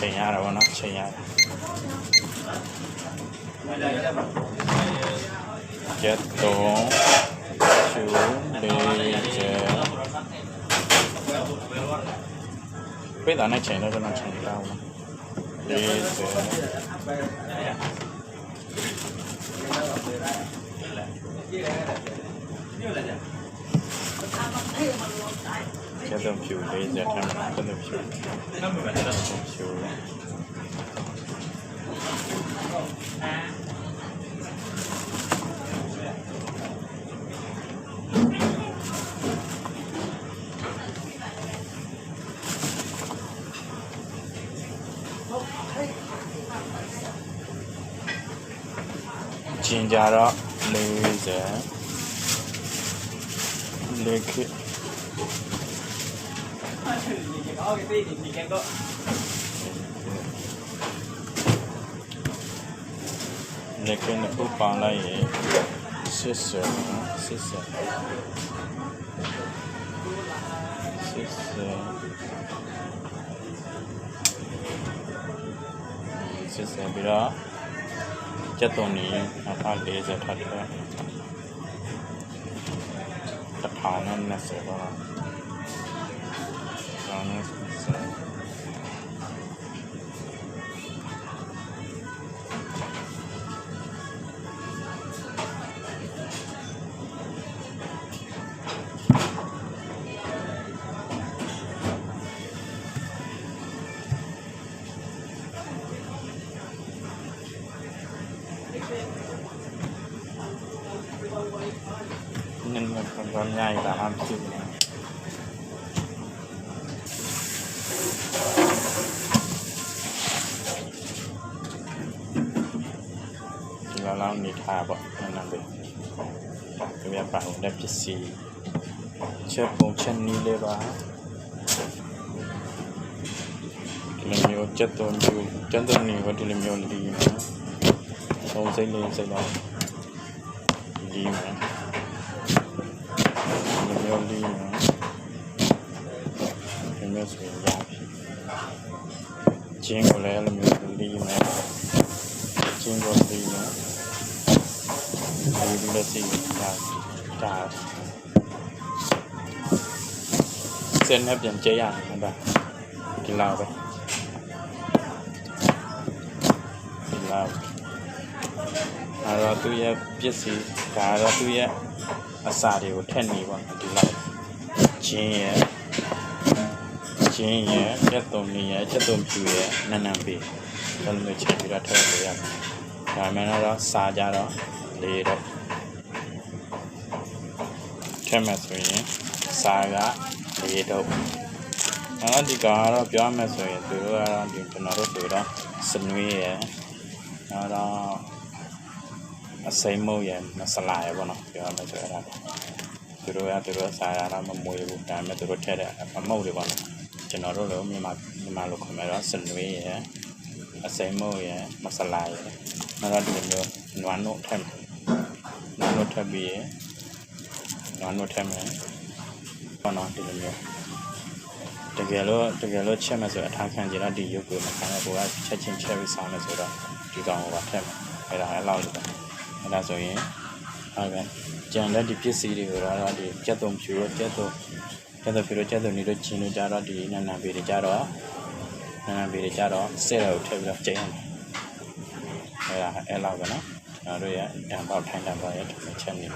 ချိန်ရတာပေါ့နော်ချိန်ရကျက်တော့ချူလေးကျပေးတာနဲ့ချိန်တော့ကျွန်တော်ချိန်ကြအောင်လေးကျက်တော့ဖြူလေးကျထမ်းမှာကျက်တော့ဖြူဖြူကျင်ကြတော့40လက်ခလက်ခနဲ့ပူပေါင်းလိုက်ရင်60ပြီးတော့ကျက်သွန်နီအခါ40ထပ်တယ်1020ပါnên là con nhai là ham chịu chỉ là lao nịt hà bọn nên làm được cái việc bảo đẹp chết xì chết bông chân đi lên ba thì làm nhiều chất tồn nhiều chân tồn nhiều có thì làm nhiều đi nữa không dây lên dây đó đi mà nhiều đi nữa làm nhiều sự giảm chiên của lẽ là nhiều đi mà chiên còn đi nữa đi là gì trả sen hấp dẫn chế à các bạn đi lao vậy đi lao rồi tôi biết gì cả rồi tôi asaတွေကိုထက်နေပါဒီလောက်ချင်းရချက်တုံနေရချက်တုံဖြူရနန်းနန်းပေးဒါလိုမျိုးချက်ပြီးတော့ထည့်လို့ရတယ်ဒါမှမဟုတ်တော့စားကြတော့လေတော့ထည့်မယ်ဆိုရင်စားကလေတော့ဒီကတော့ပြောမယ်ဆိုရင်သူတို့ကတော့ဒီကျွန်တော်တို့ဆိုတော့စနွေးရတော့အစိမ်းမုတ်ရမဆလာရပေါ့နော်ပြောမယ်ဆိုတော့သူတို့စားရတာမမွေးဘူးဒါပေမဲ့သူတို့ထည့်တဲ့အမုတ်တွေပေါ့နော်ကျွန်တော်တို့လည်းမြန်မာလိုခေါ်မယ်တော့စနွေးရအစိမ်းမုတ်ရမဆလာရနောက်တော့ဒီလိုမျိုးနွားနို့ထည့်မယ်နွားနို့ထည့်ပြီးနွားနို့ထည့်မယ်ပေါ့နော်ဒီလိုမျိုးတကယ်လို့ချက်မယ်ဆိုအထားခံကြတော့ဒီရုပ်ကိုမခံတော့ကိုကချက်ချင်းချက်ပြီးစားမယ်ဆိုတော့ဒီကောင်ကိုပါထည့်မယ်အဲ့ဒါအဲ့လောက်လို့အဲ့ဒါဆိုရင်ဟုတ်ကဲ့ကြံတဲ့ဒီပစ္စည်းတွေကိုတော့ဒီကျက်သွုံဖြူရောကျက်သွုံဖြူရောကျက်သွုံနေတော့ချင်းလို့ကြတော့ဒီနန်းနန်းပေးတွေကြတော့စဲတော်ကိုထည့်ပြီးတော့ကျင်းအောင်အဲ့လောက်ပဲနော်ကျွန်တော်တို့ရဲ့အန်ပေါက်ထိုင်းတံပေါက်ရဲ့ချက်နေ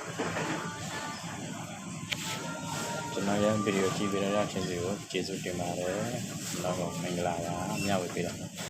ကျွန်တော်ရဲ့ဗီဒီယိုကြည့်ပြီးတော့ချင်းစီကိုကျေးဇူးတင်ပါတယ်နောက်တော့မင်္ဂလာပါမျှဝေပေးတာ